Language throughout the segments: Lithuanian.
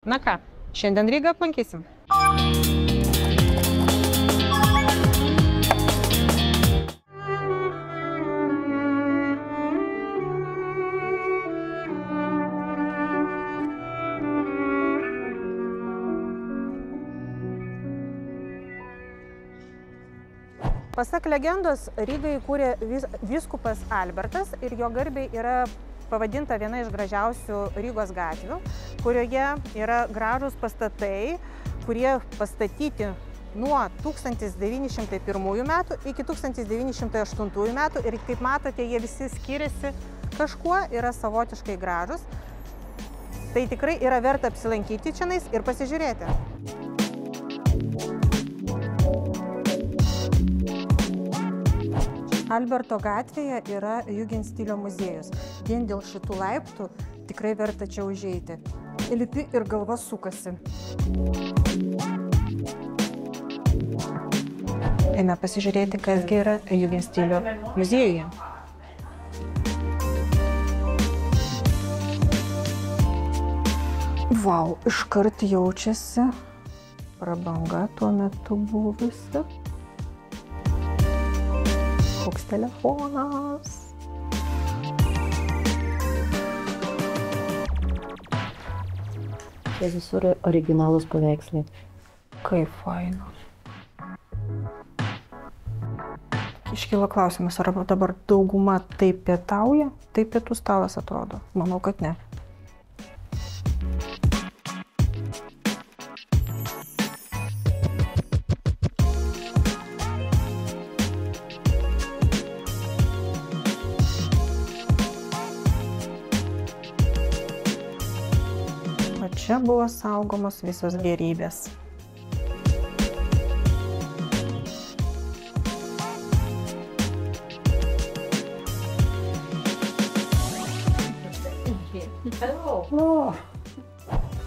Na ką, šiandien Rygą aplankysim. Pasak legendos, Rygą įkūrė vyskupas Albertas ir jo garbei yra pavadinta viena iš gražiausių Rygos gatvių, kurioje yra gražūs pastatai, kurie pastatyti nuo 1901 metų iki 1908 metų ir kaip matote, jie visi skiriasi kažkuo, yra savotiškai gražus. Tai tikrai yra verta apsilankyti čionais ir pasižiūrėti. Alberto gatvėje yra Jugendstilio muziejus. Vien dėl šitų laiptų tikrai verta čia užeiti. Įlipi ir galva sukasi. Eime pasižiūrėti, kasgi yra Jugendstilio muziejuje. Vau, iškart jaučiasi prabanga tuo metu buvusi. Koks telefonas. Čia visur originalūs paveikslai. Kaip faina. Iškyla klausimas, ar dabar dauguma taip pietauja, taip pietų stalas atrodo. Manau, kad ne. Čia buvo saugomos visos gėrybės.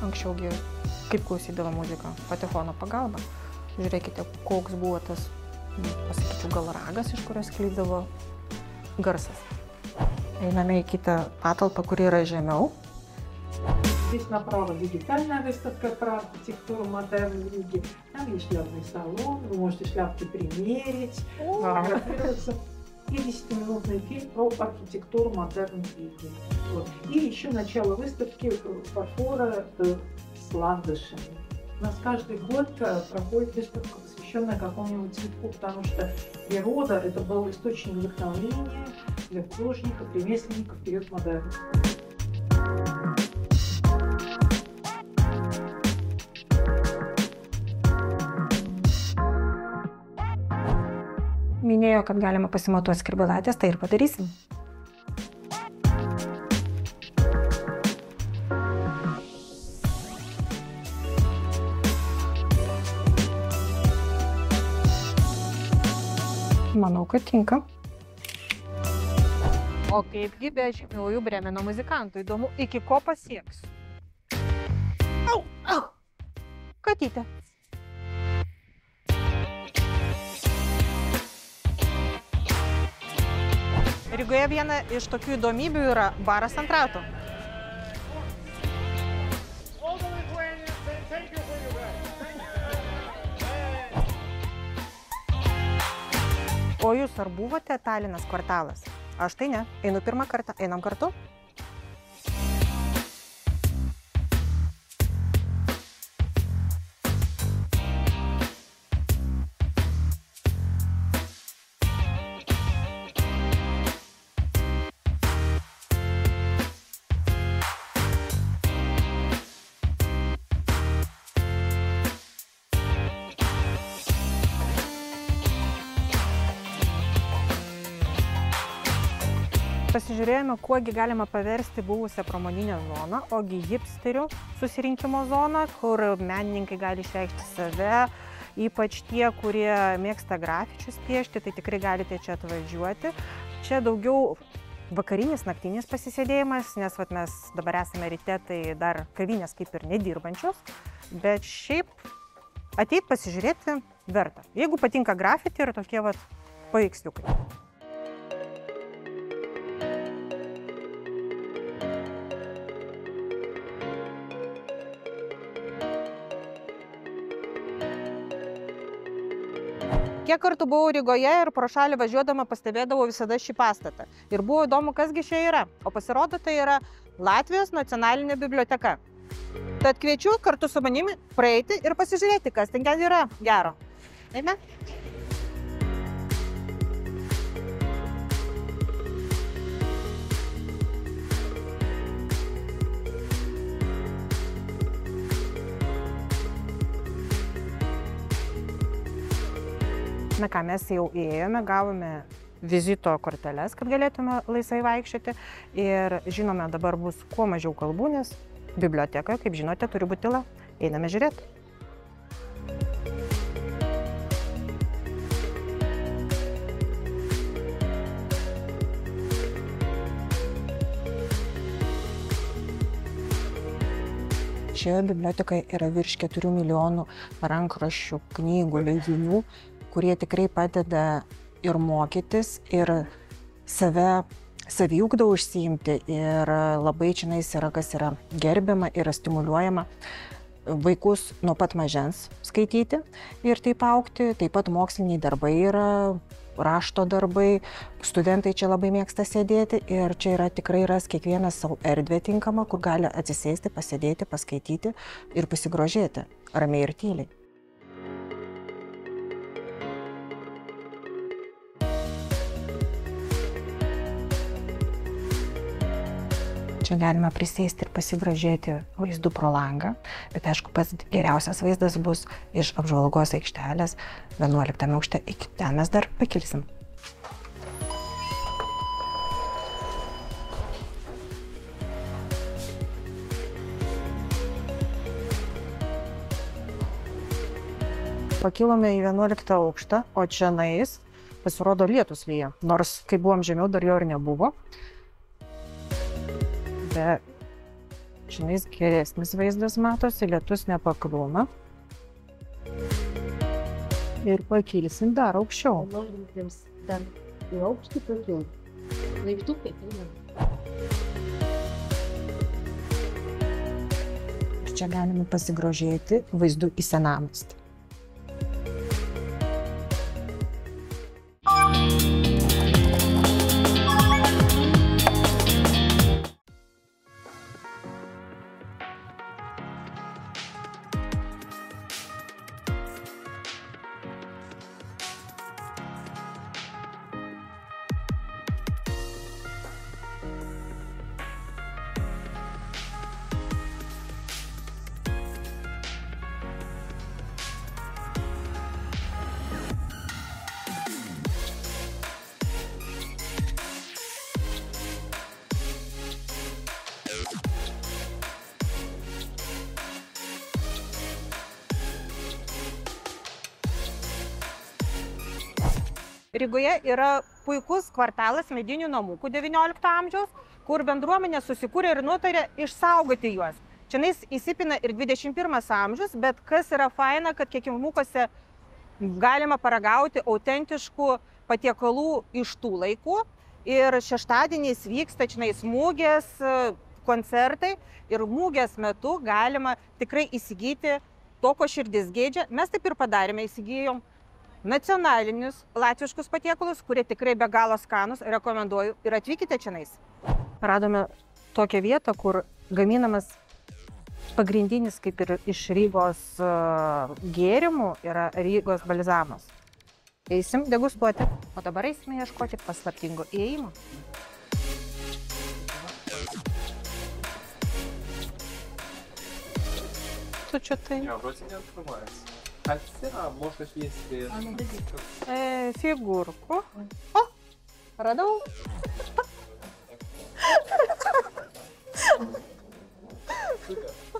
Anksčiaugi, kaip klausydavo muziką, patefono pagalba. Žiūrėkite, koks buvo tas, pasakyčiau, gal ragas, iš kurios sklydavo garsas. Einame į kitą patalpą, kuri yra žemiau. Здесь направо дигитальная выставка про архитектуру модерн Риги. Там есть шляпный салон, вы можете шляпки примерить, фотографироваться. И 10-минутный фильм про архитектуру модерн Риги. Вот. И еще начало выставки фарфора с ландышами. У нас каждый год проходит выставка, посвященная какому-нибудь цветку, потому что природа – это был источник вдохновения для художников, ремесленников в период модерна. Minėjo, kad galima pasimatuoti skrybėlatės, tai ir padarysim. Manau, kad tinka. O kaipgi be žymiųjų Bremeno muzikantų, įdomu, iki ko pasieksiu. Au, au, katytė. Rygoje viena iš tokių įdomybių yra baras ant ratų. O jūs ar buvote Talinas kvartalas? Aš tai ne. Einu pirmą kartą. Einam kartu? Pasižiūrėjome, kuogi galima paversti buvusią pramoninę zoną, ogi hipsterių susirinkimo zoną, kur menininkai gali išreikšti save, ypač tie, kurie mėgsta grafičius piešti, tai tikrai galite čia atvažiuoti. Čia daugiau vakarinis, naktinis pasisėdėjimas, nes mes dabar esame ryte, tai dar kavinės kaip ir nedirbančios, bet šiaip ateit pasižiūrėti verta. Jeigu patinka grafiti ir tokie paveiksliukai. Kiek kartų buvau Rygoje ir pro šalį važiuodama pastebėdavau visada šį pastatą. Ir buvo įdomu, kasgi čia yra. O pasirodo, tai yra Latvijos nacionalinė biblioteka. Tad kviečiu kartu su manimi praeiti ir pasižiūrėti, kas ten yra gero. Eime? Na ką, mes jau įėjome, gavome vizito korteles, kad galėtume laisvai vaikščioti. Ir žinome, dabar bus kuo mažiau kalbų, nes biblioteka, kaip žinote, turi būti tyla. Einame žiūrėti. Šioje bibliotekoje yra virš 4 milijonų rankraščių, knygų, leidinių, kurie tikrai padeda ir mokytis, ir saviugdą užsiimti, ir labai čionais yra, kas yra gerbiama ir stimuliuojama vaikus nuo pat mažens skaityti ir taip augti. Taip pat moksliniai darbai yra, rašto darbai, studentai čia labai mėgsta sėdėti ir čia yra tikrai ras kiekvienas savo erdvę tinkamą, kur gali atsisėsti, pasėdėti, paskaityti ir pasigrožėti ramiai ir tyliai. Čia galima prisėsti ir pasigrožėti vaizdu pro langą, bet aišku, pats geriausias vaizdas bus iš apžvalgos aikštelės 11 aukšte. Iki ten mes dar pakilsim. Pakilome į 11 aukštą, o čianais pasirodo lietus lyja, nors kai buvom žemiau, dar jo ir nebuvo. Bet čianais geresnis vaizdas matosi, lietus nepakliūna. Ir pakilsim dar aukščiau. Norintiems dar į aukštį pakilti. Laiptukai einam. Ir čia galime pasigrožėti vaizdu į senamiestį. Rygoje yra puikus kvartalas medinių namukų 19 amžiaus, kur bendruomenė susikūrė ir nutarė išsaugoti juos. Čianais įsipina ir 21 amžius, bet kas yra faina, kad kiekvienukose galima paragauti autentiškų patiekalų iš tų laikų. Ir šeštadieniais vyksta čianais mūgės, koncertai ir mūgės metu galima tikrai įsigyti to, ko širdis geidžia. Mes taip ir padarėme, įsigijom nacionalinius latviškus patiekalus, kurie tikrai be galo skanus, rekomenduoju ir atvykite čianais. Radome tokią vietą, kur gaminamas pagrindinis, kaip ir iš Rygos gėrimų, yra Rygos balzamas. Eisim degustuoti, o dabar eisime ieškoti paslaptingo įėjimo. Tu čia tai? Можно съесть Фигурку. О, радau.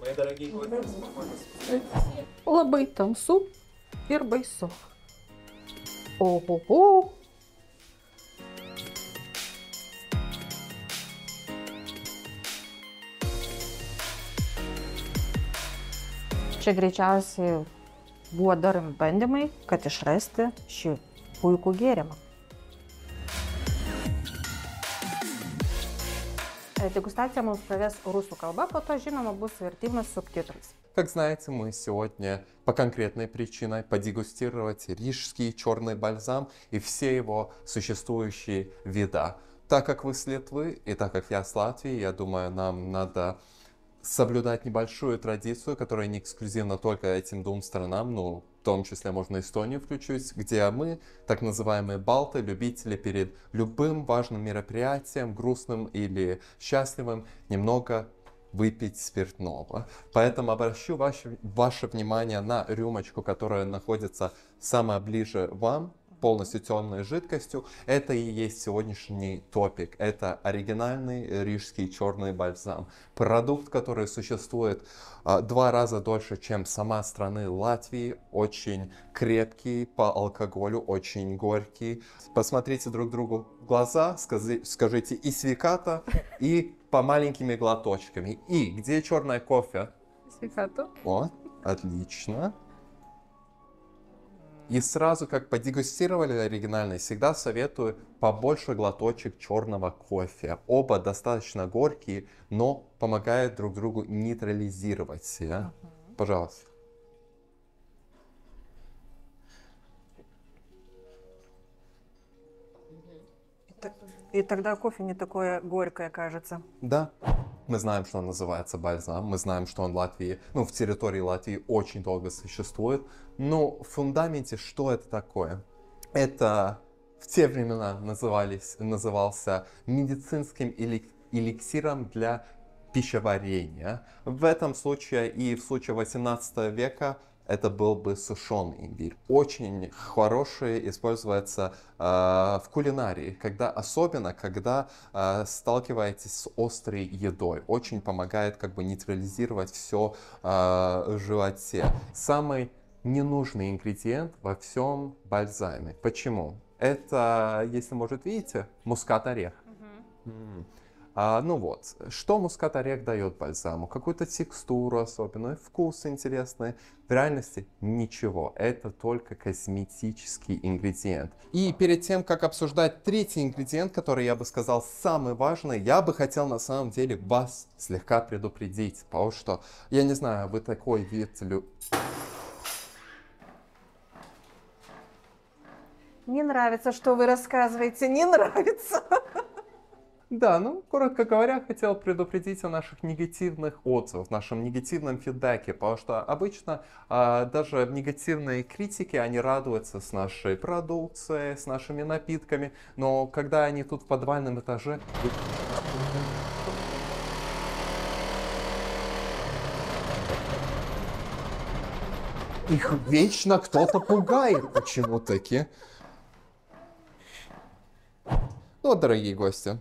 Мои дорогие гости. Labai tamsu ir baisu. Ohoho. Čia greičiausiai buvo daromi bandymai, kad išrasti šį puikų gėrimą. Degustacija mums praves rusų kalba, po to žinoma bus vertimas subtitrais. Как знаете, мы сегодня по конкретной причине подегустировать рижский черный бальзам и все его существующие вида. Так как вы с Литвы и так как я с Латвии, я думаю, нам надо соблюдать небольшую традицию, которая не эксклюзивна только этим двум странам, ну, в том числе можно Эстонию включить, где мы, так называемые балты, любители перед любым важным мероприятием, грустным или счастливым, немного выпить спиртного. Поэтому обращу ваше внимание на рюмочку, которая находится самое ближе вам, полностью темной жидкостью. Это и есть сегодняшний топик. Это оригинальный рижский черный бальзам. Продукт, который существует 2 раза дольше, чем сама страны Латвии. Очень крепкий по алкоголю, очень горький. Посмотрите друг другу в глаза, скажите и свеката, и по маленькими глоточками. И где черное кофе? Свекату. О, отлично. И сразу, как подегустировали оригинальный, всегда советую побольше глоточек черного кофе. Оба достаточно горькие, но помогают друг другу нейтрализировать себя. Пожалуйста. И тогда кофе не такое горькое, кажется. Да. Мы знаем, что он называется бальзам, мы знаем, что он в Латвии, ну, в территории Латвии очень долго существует. Но в фундаменте что это такое? Это в те времена назывался медицинским эликсиром для пищеварения. В этом случае и в случае 18 века это был бы сушеный имбирь. Очень хороший используется в кулинарии, особенно когда сталкиваетесь с острой едой. Очень помогает как бы нейтрализировать все в животе. Самый ненужный ингредиент во всем бальзаме. Почему? Это, если, может, видите, мускат-орех. Ну вот, что мускат-орех дает бальзаму? Какую-то текстуру особенную, вкус интересный. В реальности ничего, это только косметический ингредиент. И перед тем, как обсуждать третий ингредиент, который, я бы сказал, самый важный, я бы хотел на самом деле вас слегка предупредить, потому что, я не знаю, вы такой вид... Не нравится, что вы рассказываете, не нравится. Да, ну, коротко говоря, хотел предупредить о наших негативных отзывах, нашем негативном фидбэке, потому что обычно даже в негативной критике они радуются с нашей продукцией, с нашими напитками, но когда они тут в подвальном этаже... Их вечно кто-то пугает почему-таки. Ну, дорогие гости,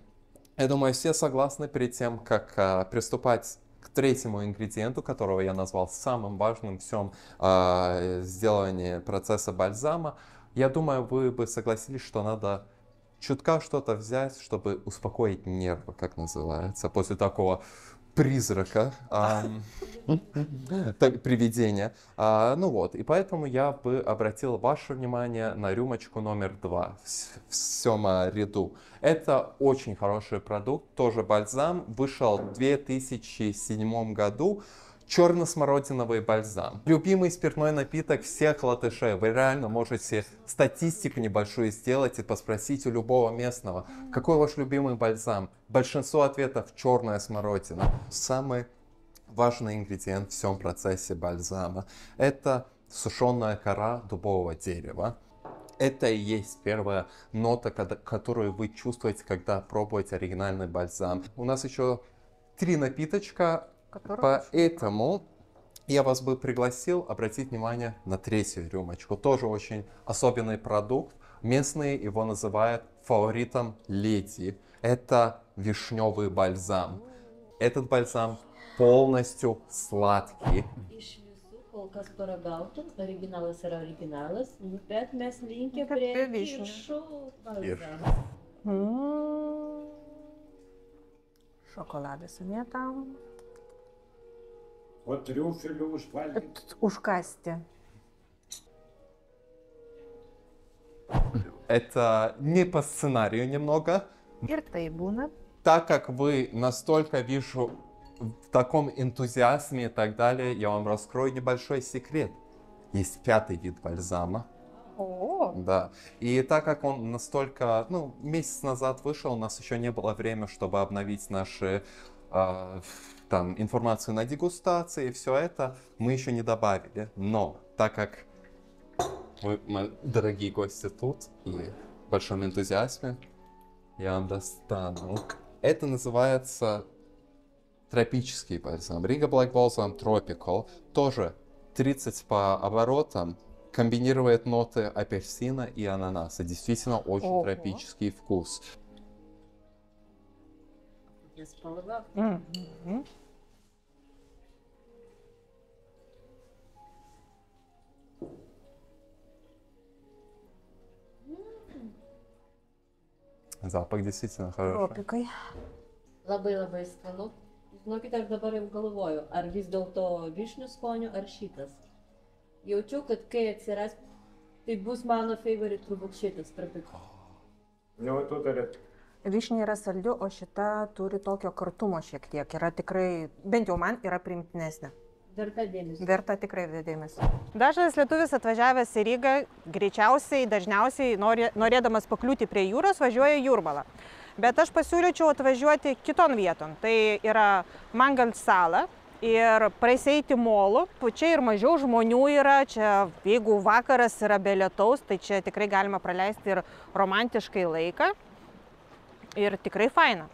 я думаю, все согласны перед тем, как приступать к третьему ингредиенту, которого я назвал самым важным в всем сделании процесса бальзама. Я думаю, вы бы согласились, что надо чутка что-то взять, чтобы успокоить нервы, как называется, после такого призрака, привидения. Ну вот, и поэтому я бы обратил ваше внимание на рюмочку номер 2 в всем ряду. Это очень хороший продукт, тоже бальзам, вышел в 2007 году. Черно-смородиновый бальзам. Любимый спиртной напиток всех латышей. Вы реально можете статистику небольшую сделать и поспросить у любого местного, какой ваш любимый бальзам. Большинство ответов черная смородина. Самый важный ингредиент в всем процессе бальзама — это сушеная кора дубового дерева. Это и есть первая нота, которую вы чувствуете, когда пробуете оригинальный бальзам. У нас еще 3 напиточка. Поэтому я вас бы пригласил обратить внимание на третью рюмочку. Тоже очень особенный продукт. Местные его называют фаворитом леди. Это вишневый бальзам. Этот бальзам полностью сладкий. Оригиналес ir originālas, bet mēs linkę prie kiršu balzāmu. Šokoladas, ne tam? Вот трюфелю спальник. Ушкасти. Это не по сценарию немного. Ir tai būna. Так как вы настолько, вижу, в таком энтузиазме и так далее, я вам раскрою небольшой секрет. Есть 5-й вид бальзама. О, Да. И так как он настолько, ну, месяц назад вышел, у нас еще не было времени, чтобы обновить наши там информацию на дегустации и все это, мы еще не добавили. Но так как мои дорогие гости тут и в большом энтузиазме, я вам достану. Это называется тропический бальзам. Riga Black Balsam Tropical. Тоже 30 по оборотам. Комбинирует ноты апельсина и ананаса. Действительно очень тропический вкус. Я спала. мгм. Запах действительно хороший. Тропиkai. Labai skanu. Žinokit, aš dabar jau galvoju, ar vis dėlto vyšnių skonio, ar šitas. Jaučiu, kad kai atsiras, tai bus mano favorite turbūt šitas tropiko. Nu, tu turi. Vyšnia yra saldi, o šita turi tokio kartumo šiek tiek. Yra tikrai, bent jau man, yra priimtinesnė. Verta dėmesio. Verta tikrai dėmesio. Dažnas lietuvis atvažiavęs į Rygą, dažniausiai norėdamas pakliūti prie jūros, važiuoja į Jūrmalą. Bet aš pasiūlyčiau atvažiuoti kiton vieton. Tai yra Mangal sala ir praeiti molu. Čia ir mažiau žmonių yra. Čia, jeigu vakaras yra be lietaus, tai čia tikrai galima praleisti ir romantiškai laiką. Ir tikrai faina.